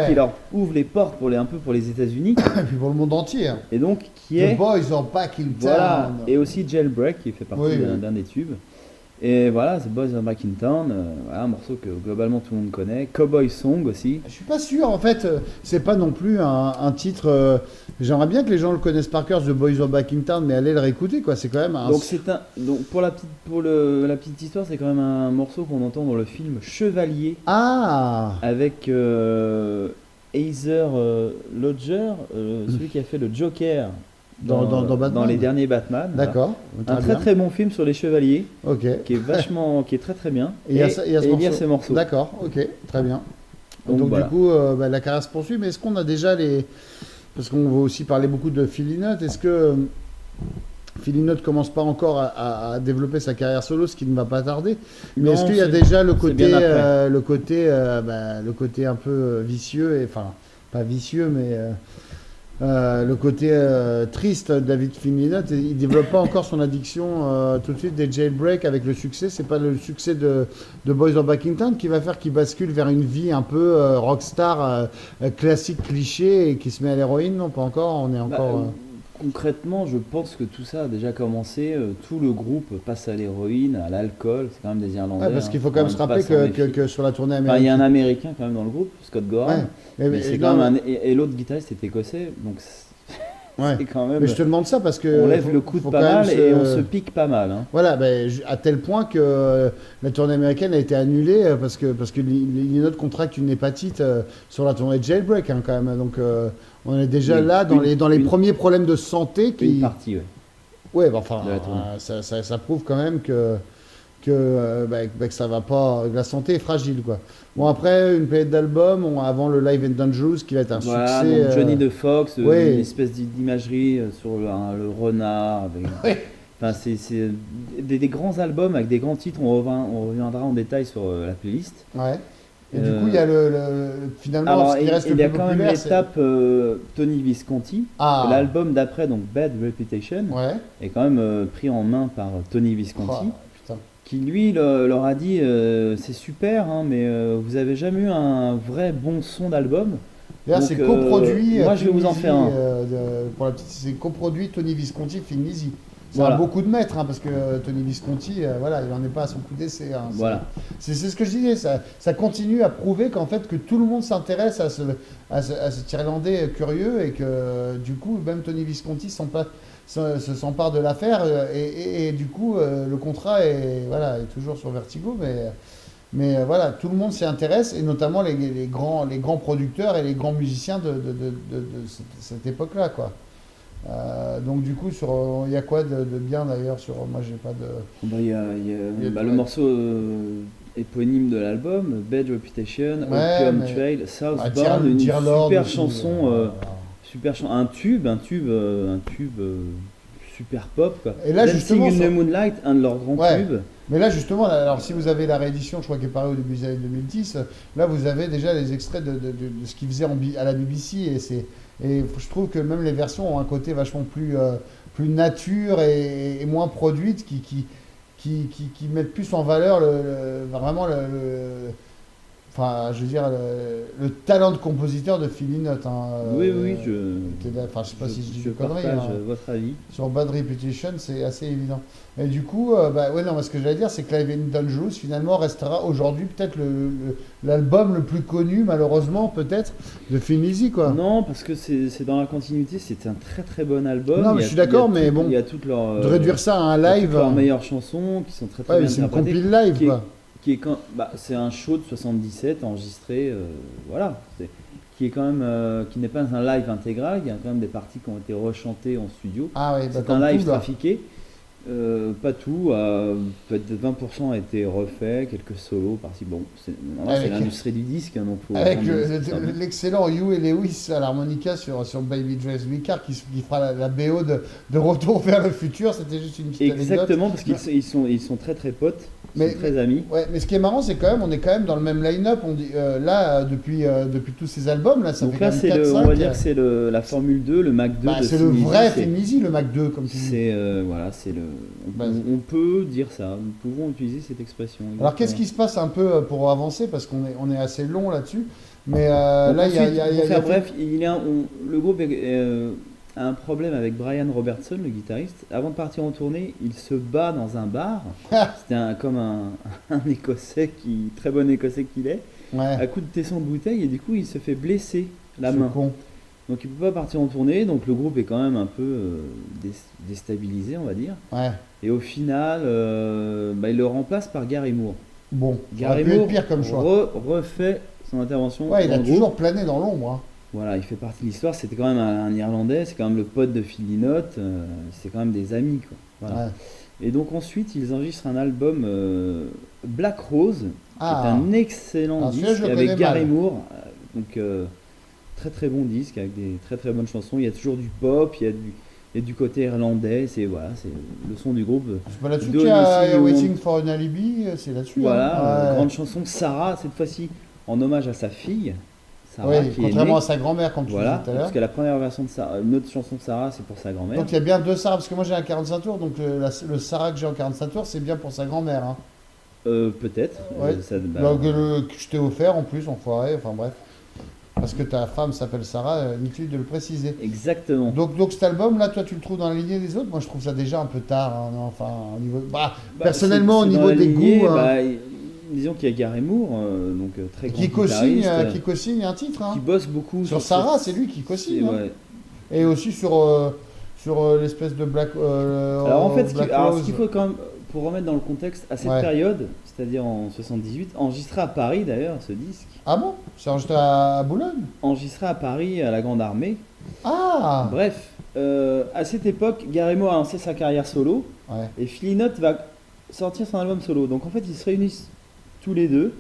qui leur ouvre les portes pour les États-Unis. Et puis pour le monde entier. Et donc, qui est. The Boys Are Back in Town. Voilà, et aussi Jailbreak, qui fait partie d'un des tubes. Et voilà, The Boys Are Back in Town, un morceau que globalement tout le monde connaît. Cowboy Song aussi. Je suis pas sûr, en fait, c'est pas non plus un titre. J'aimerais bien que les gens le connaissent par cœur, The Boys Are Back in Town, mais allez le réécouter, quoi. C'est quand même un. Donc pour la petite histoire, c'est quand même un morceau qu'on entend dans le film Chevalier. Ah. Avec Heather Lodger, celui qui a fait le Joker. Dans les derniers Batman. D'accord. Un très très bon film sur les chevaliers. Ok. Qui est très très bien. Et il y a ces morceaux. D'accord. Ok. Très bien. Donc voilà. Du coup, la carrière se poursuit. Mais est-ce qu'on a déjà parce qu'on va aussi parler beaucoup de Phil Lynott. Est-ce que Phil Lynott commence pas encore à développer sa carrière solo, ce qui ne va pas tarder. Mais est-ce qu'il y a déjà le côté un peu vicieux, enfin pas vicieux, mais le côté triste de David Phil Lynott, il développe pas encore son addiction tout de suite des Jailbreak avec le succès. C'est pas le succès de Boys Are Back in Town qui va faire qu'il bascule vers une vie un peu rockstar classique cliché et qui se met à l'héroïne. Non, pas encore. On est encore. Concrètement, je pense que tout ça a déjà commencé. Tout le groupe passe à l'héroïne, à l'alcool. C'est quand même des Irlandais. Ouais, parce qu'il faut quand même se rappeler que sur la tournée américaine. Il y a un Américain quand même dans le groupe, Scott Gorham. Mais c'est quand même et l'autre guitariste est écossais. Donc c'est quand même. Mais je te demande ça parce que. On lève le coude pas mal et on se pique pas mal. Hein. Voilà, à tel point que la tournée américaine a été annulée parce que Lynott contracte une hépatite sur la tournée de Jailbreak quand même. Donc. On est déjà là dans les premiers problèmes de santé qui. Une partie, oui. Ouais, enfin, ça prouve quand même que ça va pas. Que la santé est fragile, quoi. Bon, après, une planète d'albums, avant le Live and Dangerous, qui va être un succès. Donc Johnny de Fox, une espèce d'imagerie sur le renard. Enfin, c'est des grands albums avec des grands titres. On reviendra en détail sur la playlist. Ouais. Et du coup, il y a finalement alors, ce qui reste le plus populaire. Il y a quand même l'étape Tony Visconti. L'album d'après, donc Bad Reputation, est quand même pris en main par Tony Visconti. Qui lui leur a dit c'est super, hein, mais vous avez jamais eu un vrai bon son d'album. D'ailleurs, c'est coproduit. Moi, je vais vous en faire un. C'est coproduit Tony Visconti, Thin Lizzy. Ça a beaucoup de maîtres, hein, parce que Tony Visconti, voilà, il n'en est pas à son coup d'essai. Hein, c'est ce que je disais, ça continue à prouver qu'en fait, que tout le monde s'intéresse à cet Irlandais curieux et que du coup, même Tony Visconti s'empare de l'affaire et du coup, le contrat est toujours sur Vertigo, mais voilà, tout le monde s'y intéresse et notamment les grands producteurs et les grands musiciens de cette époque-là, quoi. Donc du coup, il y a quoi de bien d'ailleurs sur moi j'ai pas de. Il y a le morceau éponyme de l'album, Bad Reputation, Opium Trail, Southbound, une super chanson, un tube super pop quoi. Et là Dancing in the Moonlight, un de leurs grands tubes. Mais là justement, alors si vous avez la réédition, je crois qu'elle est parue au début des années 2010, là vous avez déjà les extraits de ce qu'ils faisaient à la BBC et je trouve que même les versions ont un côté vachement plus nature et moins produite qui mettent plus en valeur vraiment enfin, je veux dire, le talent de compositeur de Phil Lynott. Hein, oui, enfin, je sais pas si je dis une connerie. Je partage votre avis. Sur Bad Reputation, c'est assez évident. Et du coup, ce que j'allais dire, c'est que Live in Dangerous, finalement, restera aujourd'hui peut-être l'album le plus connu, malheureusement, peut-être, de Thin Lizzy, quoi. Non, parce que c'est dans la continuité, c'est un très très bon album. Non, mais je suis d'accord, mais bon, il y a toutes leurs, de réduire ça à un live. Leurs meilleures chansons qui sont très très bien interprétées. C'est une compil live, quoi. C'est un show de 77 enregistré, qui est quand même qui n'est pas un live intégral, il y a quand même des parties qui ont été rechantées en studio. C'est un live trafiqué, pas tout, peut-être 20% a été refait, quelques solos par-ci. Bon, c'est l'industrie du disque, hein, donc avec l'excellent Huey Lewis à l'harmonica sur Baby Drives Me Car qui fera la BO de Retour vers le futur. C'était juste une petite anecdote. Exactement, parce qu'ils sont très très potes. Très amis. Ouais, mais ce qui est marrant, c'est on est quand même dans le même line-up. On dit, là, depuis tous ces albums, là, ça donc fait là, quand même 4-5. On va dire que c'est la Formule 2, le Mac 2. C'est le vrai Thin Lizzy, le Mac 2, comme tu dis. On peut dire ça. Nous pouvons utiliser cette expression. Alors, qu'est-ce qui se passe un peu pour avancer, parce qu'on est assez long là-dessus. Mais là, il y a. Bref, le groupe a un problème avec Brian Robertson, le guitariste. Avant de partir en tournée, il se bat dans un bar. C'était comme un Écossais, très bon Écossais qu'il est, à coup de tesson de bouteille, et du coup il se fait blesser la main. Donc il ne peut pas partir en tournée, donc le groupe est quand même un peu déstabilisé, on va dire. Et au final, il le remplace par Gary Moore. Bon, Gary Moore pire comme choix. Refait son intervention. Il a toujours plané dans l'ombre. Hein. Voilà, il fait partie de l'histoire. C'était quand même un Irlandais, c'est quand même le pote de Phil Lynott, c'est quand même des amis, quoi. Voilà. Et donc ensuite, ils enregistrent un album Black Rose, qui est un excellent disque avec Gary Moore. Donc très très bon disque avec des très très bonnes chansons. Il y a toujours du pop, il y a du côté irlandais. C'est le son du groupe. C'est pas là-dessus qu'il y a Waiting for an Alibi, c'est là-dessus. Voilà, grande chanson Sarah, cette fois-ci en hommage à sa fille. Sarah, contrairement à sa grand-mère, comme tu disais tout à l'heure. Parce que la première version de Sarah, une autre chanson de Sarah, c'est pour sa grand-mère. Donc il y a bien deux Sarah, parce que moi j'ai un 45 tours, donc le Sarah que j'ai en 45 tours, c'est bien pour sa grand-mère. Hein. Peut-être. Que je t'ai offert en plus, enfoiré, enfin bref. Parce que ta femme s'appelle Sarah, inutile de le préciser. Exactement. Donc cet album-là, toi tu le trouves dans la lignée des autres. Moi je trouve ça déjà un peu tard. Hein, enfin, au niveau... personnellement, au niveau des goûts. Disons qu'il y a Gary Moore, donc très grand guitariste, qui co-signe un titre. Hein. Qui bosse beaucoup sur Sarah, c'est lui qui co-signe. Hein. Et aussi sur l'espèce de Black. Alors en fait, ce qu'il faut quand même, pour remettre dans le contexte, à cette période, c'est-à-dire en 78, enregistré à Paris d'ailleurs, ce disque. Ah bon? C'est enregistré à Boulogne? Enregistré à Paris, à la Grande Armée. Ah! Bref, à cette époque, Gary Moore a lancé sa carrière solo, et Phil Lynott va sortir son album solo. Donc en fait, ils se réunissent tous les deux,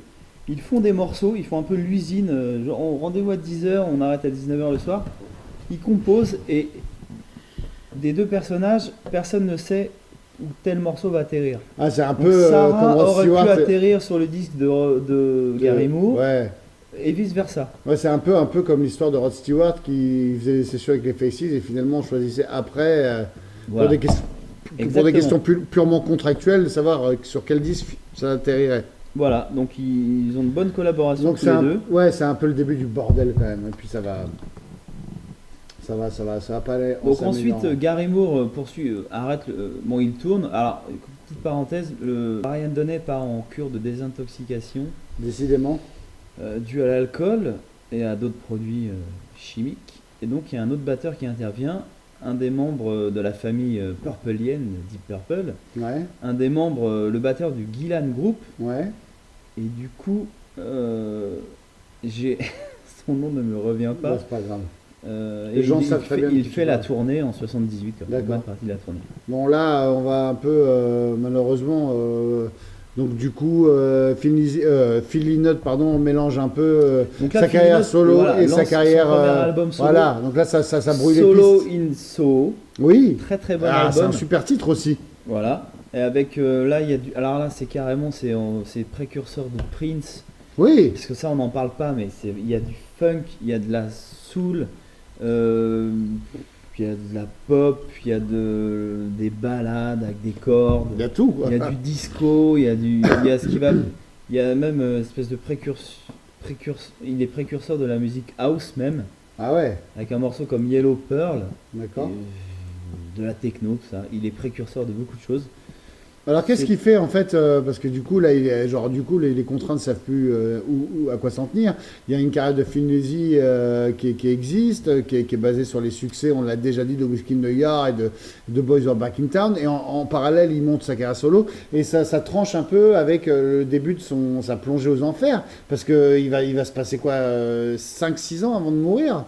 ils font des morceaux, ils font un peu l'usine, genre rendez-vous à 10h, on arrête à 19h le soir, ils composent, et des deux personnages, personne ne sait où tel morceau va atterrir. Ah, c'est un donc peu Sarah comme Rod aurait Stewart, pu atterrir sur le disque de Gary Moore, ouais. et vice versa. Ouais, c'est un peu comme l'histoire de Rod Stewart qui faisait des sessions avec les Faces et finalement on choisissait après Voilà. pour des questions purement contractuelles, de savoir sur quel disque ça atterrirait. Voilà, donc ils ont une bonne collaboration donc tous les deux. Ouais, c'est un peu le début du bordel quand même. Et puis ça va pas aller. Donc ensuite, Gary Moore poursuit, arrête, bon il tourne. Alors, petite parenthèse, Brian Donnet part en cure de désintoxication. Décidément. Dû à l'alcool et à d'autres produits chimiques. Et donc il y a un autre batteur qui intervient, un des membres de la famille purpleienne, Deep Purple. Ouais. Un des membres, le batteur du Gillan Group. Ouais. Et du coup, son nom ne me revient pas. Ouais, c'est pas grave. Les gens savent très bien. Il fait la tournée en 78, comme une bonne partie de la tournée. Bon, là, on va un peu, malheureusement, donc du coup, Phil Lynott, on mélange un peu sa carrière solo et sa carrière. Album solo. Voilà, donc là, ça brouille Solo les pistes. in So. Oui. Très très bon album. C'est album. un super titre aussi. Voilà. Et avec là, il y a alors là, c'est carrément c'est précurseur de Prince. Oui. Parce que ça, on n'en parle pas, mais il y a du funk, il y a de la soul. Il y a de la pop, il y a des ballades avec des cordes. Il y a tout. Il y a du disco, il y a ce qui va. Il y a même une espèce de il est précurseur de la musique house même. Ah ouais. Avec un morceau comme Yellow Pearl. D'accord. De la techno, tout ça. Il est précurseur de beaucoup de choses. Alors qu'est-ce qu'il fait en fait parce que du coup là les contraintes ne savent plus à quoi s'en tenir. Il y a une carrière de Thin Lizzy qui existe, qui est basée sur les succès, on l'a déjà dit, de Whiskey in the Jar et de Boys Are Back in Town, et en parallèle il monte sa carrière solo et ça tranche un peu avec le début de sa plongée aux enfers, parce que il va se passer quoi 5-6 ans avant de mourir.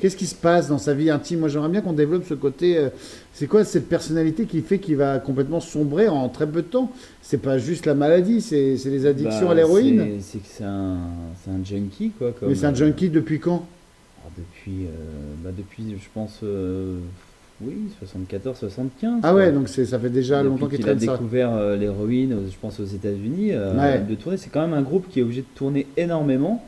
Qu'est-ce qui se passe dans sa vie intime? Moi, j'aimerais bien qu'on développe ce côté. C'est quoi cette personnalité qui fait qu'il va complètement sombrer en très peu de temps? C'est pas juste la maladie, c'est les addictions à l'héroïne. C'est que c'est un junkie, quoi. Mais c'est un junkie depuis quand? Depuis, je pense, oui, 74, 75. Ah ouais, donc ça fait déjà longtemps qu'il traîne ça. Il a découvert l'héroïne, je pense, aux États-Unis. De tourner, c'est quand même un groupe qui est obligé de tourner énormément.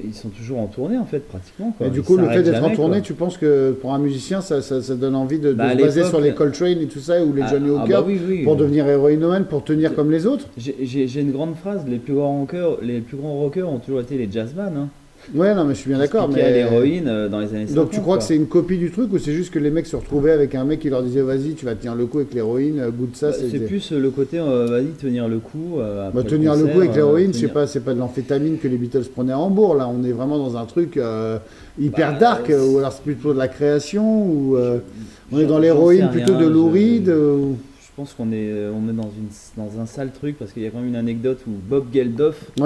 Ils sont toujours en tournée en fait pratiquement quoi. Et du coup le fait d'être en tournée, tu penses que pour un musicien ça donne envie de se baser sur les Coltrane et tout ça, ou les Johnny Hooker pour devenir héroïnomane, pour tenir comme les autres? J'ai une grande phrase, les plus grands rockers ont toujours été les jazzman hein. Ouais, non, mais je suis bien d'accord. Mais à l'héroïne dans les années 50. Donc tu crois que c'est une copie du truc, ou c'est juste que les mecs se retrouvaient avec un mec qui leur disait vas-y, tu vas tenir le coup avec l'héroïne, goûte ça? C'est plus le côté vas-y, tenir le coup. Tenir le coup avec l'héroïne, c'est pas de l'amphétamine que les Beatles prenaient à Hambourg. Là, on est vraiment dans un truc hyper dark, ou alors c'est plutôt de la création, ou on est dans l'héroïne plutôt de Lou Reed. Je pense qu'on est dans un sale truc, parce qu'il y a quand même une anecdote où Bob Geldof, qui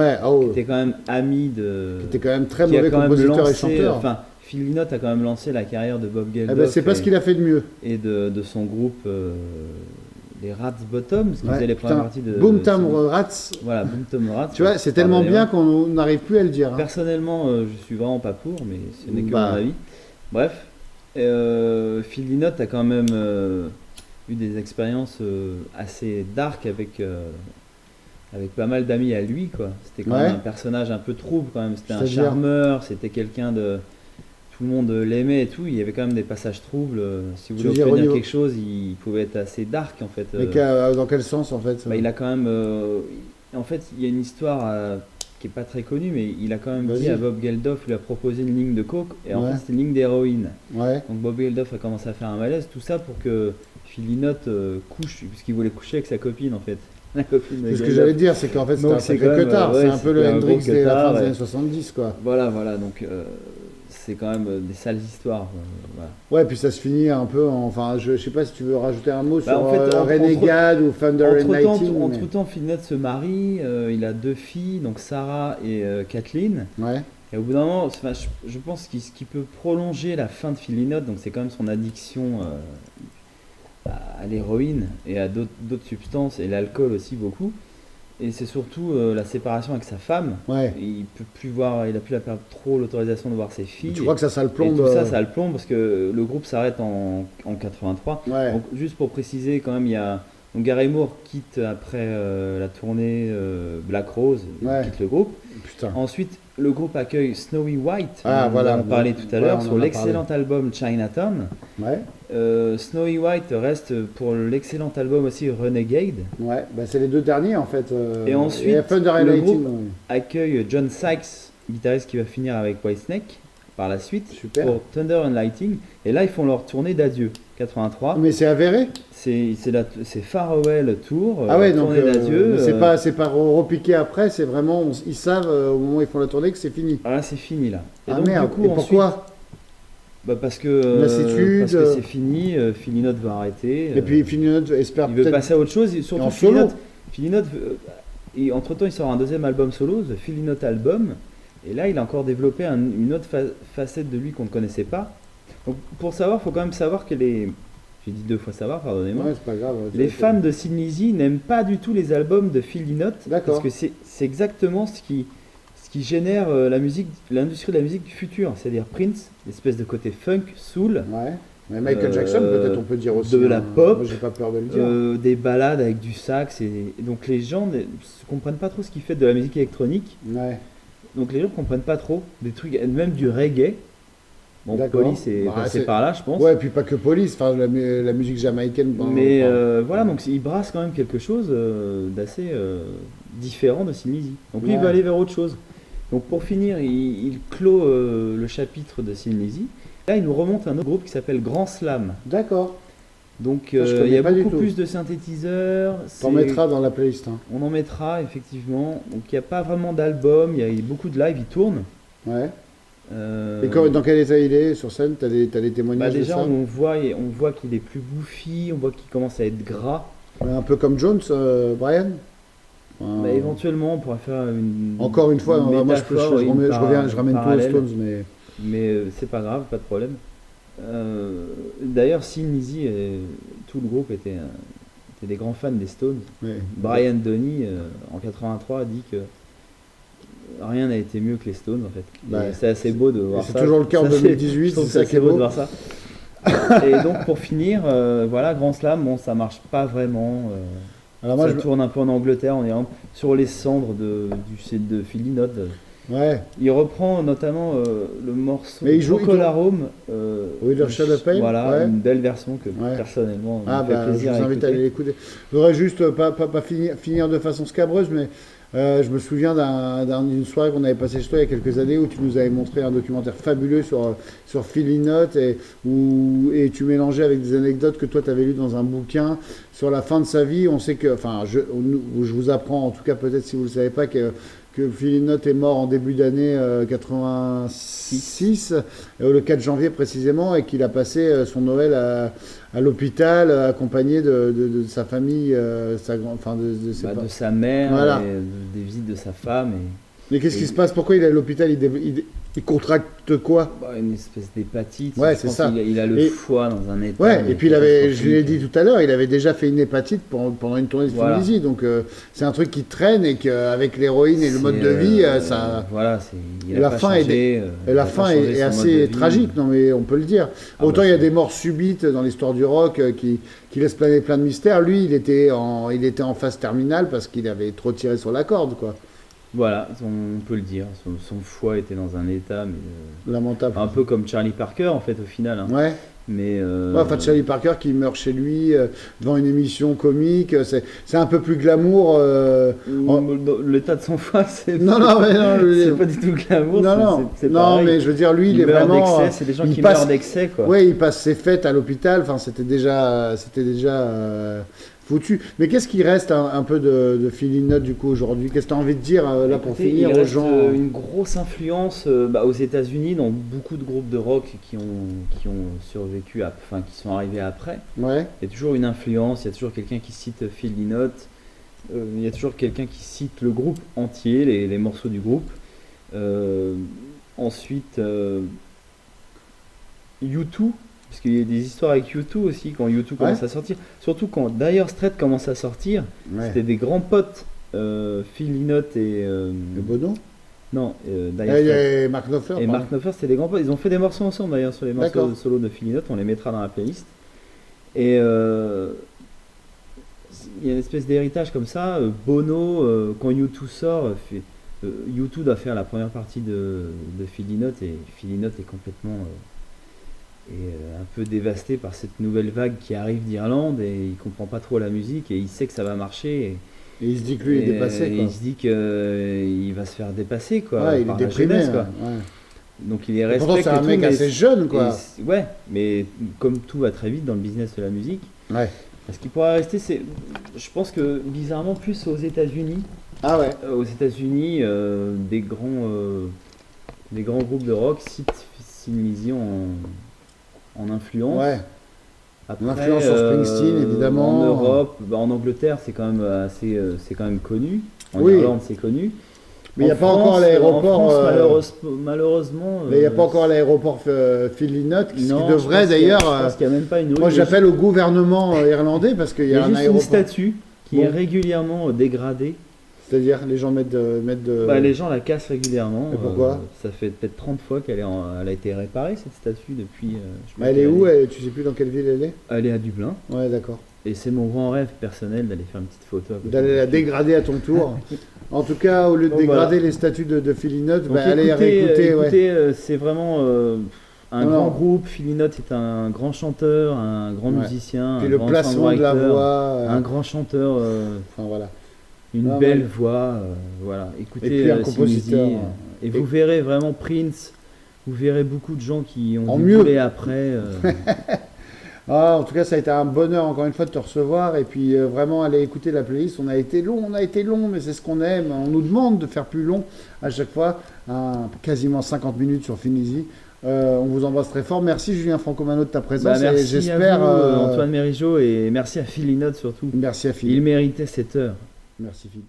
était quand même ami de. Qui était quand même très mauvais compositeur et chanteur. Enfin, Phil Lynott a quand même lancé la carrière de Bob Geldof. C'est pas ce qu'il a fait de mieux. Et de son groupe, les Rats Bottom, parce qu'ils faisaient les premières parties de. Boom Tom Rats. Voilà, Boom Tom Rats. Tu vois, c'est tellement bien qu'on n'arrive plus à le dire. Personnellement, je suis vraiment pas pour, mais ce n'est que mon avis. Bref, Phil Lynott a quand même. Eu des expériences assez dark avec pas mal d'amis à lui quoi. C'était quand même un personnage un peu trouble quand même, c'était un charmeur, c'était quelqu'un de tout le monde l'aimait et tout, il y avait quand même des passages troubles, si vous voulez obtenir quelque chose, il pouvait être assez dark en fait. Mais dans quel sens en fait? Il a quand même en fait, il y a une histoire qui est pas très connue, mais il a quand même dit à Bob Geldof, il a proposé une ligne de coke et en fait c'était une ligne d'héroïne. Donc Bob Geldof a commencé à faire un malaise, tout ça pour que Phil Lynott couche, puisqu'il voulait coucher avec sa copine en fait. La copine de ce que j'allais dire, c'est qu'en fait c'était un sacré tard, c'est un peu le Hendrix de la fin des années 70 quoi. Voilà, donc c'est quand même des sales histoires. Voilà. Ouais, puis ça se finit un peu enfin, je sais pas si tu veux rajouter un mot sur Renegade ou Thunder and Lightning. Entre-temps, Phil Lynott se marie, il a 2 filles, donc Sarah et Kathleen. Ouais. Et au bout d'un moment, je pense que ce qui peut prolonger la fin de Phil Lynott, donc c'est quand même son addiction à l'héroïne et à d'autres substances, et l'alcool aussi beaucoup. Et c'est surtout la séparation avec sa femme. Ouais. Il peut plus voir, il a plus trop l'autorisation de voir ses filles. Tu crois que ça le plombe? Et tout ça le plombe parce que le groupe s'arrête en 83. Ouais. Donc, juste pour préciser, quand même, donc Gary Moore quitte après la tournée Black Rose, il quitte le groupe. Putain. Ensuite, le groupe accueille Snowy White, voilà, on en parlait tout à l'heure, sur l'excellent album Chinatown. Ouais. Snowy White reste pour l'excellent album aussi Renegade. Ouais, c'est les 2 derniers en fait. Et ensuite, le groupe accueille John Sykes, guitariste qui va finir avec Whitesnake par la suite. Super. Pour Thunder and Lightning. Et là, ils font leur tournée d'adieu, 83. Mais c'est avéré? C'est Farewell Tour, ah ouais, donc tournée d'adieu. C'est pas repiqué après, c'est vraiment, ils savent au moment où ils font la tournée que c'est fini. Ah là, c'est fini là. Et donc, merde, du coup, et pourquoi? Parce que c'est fini, Phil Lynott va arrêter. Et puis Phil Lynott espère il veut passer à autre chose, et surtout Phil Lynott, entre-temps il sort un deuxième album solo, The Phil Lynott Album, et là il a encore développé une autre facette de lui qu'on ne connaissait pas. Donc pour savoir, il faut quand même savoir que j'ai dit 2 fois savoir, pardonnez-moi. Ouais, c'est pas grave. Les fans de Thin Lizzy n'aiment pas du tout les albums de Phil Lynott, parce que c'est exactement ce qui génère l'industrie de la musique du futur, c'est-à-dire Prince, l'espèce de côté funk, soul. Ouais. Mais Michael Jackson, peut-être on peut dire aussi. De la pop. Moi, j'ai pas peur de le dire. Des ballades avec du sax. Et donc les gens ne comprennent pas trop ce qu'il fait de la musique électronique. Ouais. Donc les gens ne comprennent pas trop des trucs, même du reggae. Bon, Police est passé par là, je pense. Ouais, et puis pas que Police, enfin la musique jamaïcaine. Mais voilà, donc il brasse quand même quelque chose d'assez différent de Thin Lizzy. Donc lui, il va aller vers autre chose. Donc pour finir, il clôt le chapitre de Thin Lizzy. Là, il nous remonte un autre groupe qui s'appelle Grand Slam. D'accord. Donc il y a beaucoup plus de synthétiseurs. On en mettra dans la playlist. Hein. On en mettra, effectivement. Donc il n'y a pas vraiment d'album, il y a beaucoup de live, il tourne. Ouais. Et dans quel état il est sur scène? T'as des témoignages déjà, de ça? on voit qu'il est plus bouffi, on voit qu'il commence à être gras. Un peu comme Jones, Brian? Éventuellement, on pourrait faire encore une fois, moi je ramène tout aux Stones, mais c'est pas grave, pas de problème. D'ailleurs, Thin Lizzy, tout le groupe était des grands fans des Stones. Ouais. Brian Doney, en 83, a dit que rien n'a été mieux que les Stones, en fait. C'est assez beau de voir ça. C'est toujours le cas en 2018, c'est ça qui est beau de voir ça. Et donc, pour finir, voilà, Grand Slam, bon, ça marche pas vraiment. Alors moi, ça tourne un peu en Angleterre, on est sur les cendres de Phil Lynott. Ouais. Il reprend notamment le morceau Chocolat Rome. Voilà, une belle version que personnellement me fait plaisir. Je vous invite à aller l'écouter. Je voudrais juste pas finir de façon scabreuse, mais je me souviens d'une soirée qu'on avait passée chez toi il y a quelques années où tu nous avais montré un documentaire fabuleux sur Phil Lynott et tu mélangeais avec des anecdotes que toi tu avais lues dans un bouquin sur la fin de sa vie. On sait que, enfin, je vous apprends, en tout cas peut-être si vous ne le savez pas, que Phil Lynott est mort en début d'année 86, le 4 janvier précisément, et qu'il a passé son Noël à l'hôpital, accompagné de sa famille, de sa mère, voilà. Et des visites de sa femme. Mais qu'est-ce qui se passe? Pourquoi il est à l'hôpital? Il contracte quoi? Une espèce d'hépatite. Ouais, c'est ça. Il a le foie dans un état. Ouais, et puis je l'ai dit tout à l'heure, il avait déjà fait une hépatite pendant une tournée de Thin Lizzy. Donc c'est un truc qui traîne et qu'avec l'héroïne et le mode de vie, ça. Voilà, la fin est assez tragique, non mais on peut le dire. Autant il y a des morts subites dans l'histoire du rock qui laissent planer plein de mystères. Lui, il était en phase terminale parce qu'il avait trop tiré sur la corde, quoi. Voilà, on peut le dire. Son foie était dans un état lamentable. Un peu comme Charlie Parker, en fait, au final. Hein. Ouais. Mais Charlie Parker qui meurt chez lui devant une émission comique, c'est un peu plus glamour. L'état de son foie, c'est non, c'est pas du tout glamour. Non, mais je veux dire, lui, il est vraiment. C'est des gens qui meurent d'excès, quoi. Ouais, il passe ses fêtes à l'hôpital. Enfin, c'était déjà foutu. Mais qu'est-ce qui reste un peu de Phil Lynott du coup aujourd'hui? Qu'est-ce que tu as envie de dire là pour finir aux gens? Une grosse influence aux États-Unis dans beaucoup de groupes de rock qui ont survécu, qui sont arrivés après. Ouais. Il y a toujours une influence, il y a toujours quelqu'un qui cite Phil Lynott, il y a toujours quelqu'un qui cite le groupe entier, les morceaux du groupe. Ensuite, U2. Parce qu'il y a des histoires avec U2 aussi, quand U2 commence à sortir. Surtout quand Dire Straits commence à sortir, c'était des grands potes Phil Lynott et... Bono? Non, et Mark Knopfler. Et Mark Knopfler, c'est des grands potes. Ils ont fait des morceaux ensemble d'ailleurs sur les morceaux de solo de Phil Lynott, on les mettra dans la playlist. Et il y a une espèce d'héritage comme ça. Bono, quand U2 sort, U2 doit faire la première partie de Phil Lynott, et Phil Lynott est complètement un peu dévasté par cette nouvelle vague qui arrive d'Irlande, et il comprend pas trop la musique, et il sait que ça va marcher. Et il se dit que lui est dépassé. Il se dit qu'il va se faire dépasser, quoi. Ouais, il est déprimé. Jeunesse, quoi. Ouais. Donc il est respecté. Pourtant, c'est un mec assez jeune, quoi. Ouais, mais comme tout va très vite dans le business de la musique. Ouais. Ce qui pourrait rester, c'est. Je pense que bizarrement, plus aux États-Unis. Ah ouais. Aux États-Unis, des grands groupes de rock citent Thin Lizzy en influence. Ouais. Après, l'influence sur Springsteen, évidemment. En Europe, en Angleterre, c'est quand même c'est quand même connu. En Irlande, c'est connu. Mais il n'y a pas encore l'aéroport. En France, malheureusement. Mais il n'y a pas encore l'aéroport Phil Lynott, qui devrait d'ailleurs. Je pense qu'il n'y a même pas une rue. Moi, j'appelle au gouvernement irlandais parce qu'il y a un aéroport. Il y a juste une statue qui est régulièrement dégradée. C'est-à-dire, les gens mettent de... les gens la cassent régulièrement. Et pourquoi ça fait peut-être 30 fois qu'elle a été réparée, cette statue, depuis... elle est où Tu sais plus dans quelle ville elle est? Elle est à Dublin. Ouais, d'accord. Et c'est mon grand rêve personnel d'aller faire une petite photo. D'aller la dégrader à ton tour. En tout cas, au lieu de dégrader les statues de Phil Lynott, allez réécouter. Écoutez, c'est vraiment... un grand groupe. Phil Lynott est un grand chanteur, un grand musicien, puis le placement de la voix, un grand chanteur... enfin voilà. Une belle voix, voilà. Écoutez, et puis un compositeur. Et vous verrez vraiment Prince, vous verrez beaucoup de gens qui ont déboulé après. En tout cas, ça a été un bonheur encore une fois de te recevoir, et puis vraiment aller écouter la playlist. On a été long, mais c'est ce qu'on aime. On nous demande de faire plus long à chaque fois, quasiment 50 minutes sur Thin Lizzy. On vous embrasse très fort. Merci Julien Franco-Manod de ta présence. Merci j'espère, à vous, Antoine Mérigeau, et merci à Phil Lynott surtout. Merci à Phil. Il méritait cette heure. Merci Phil.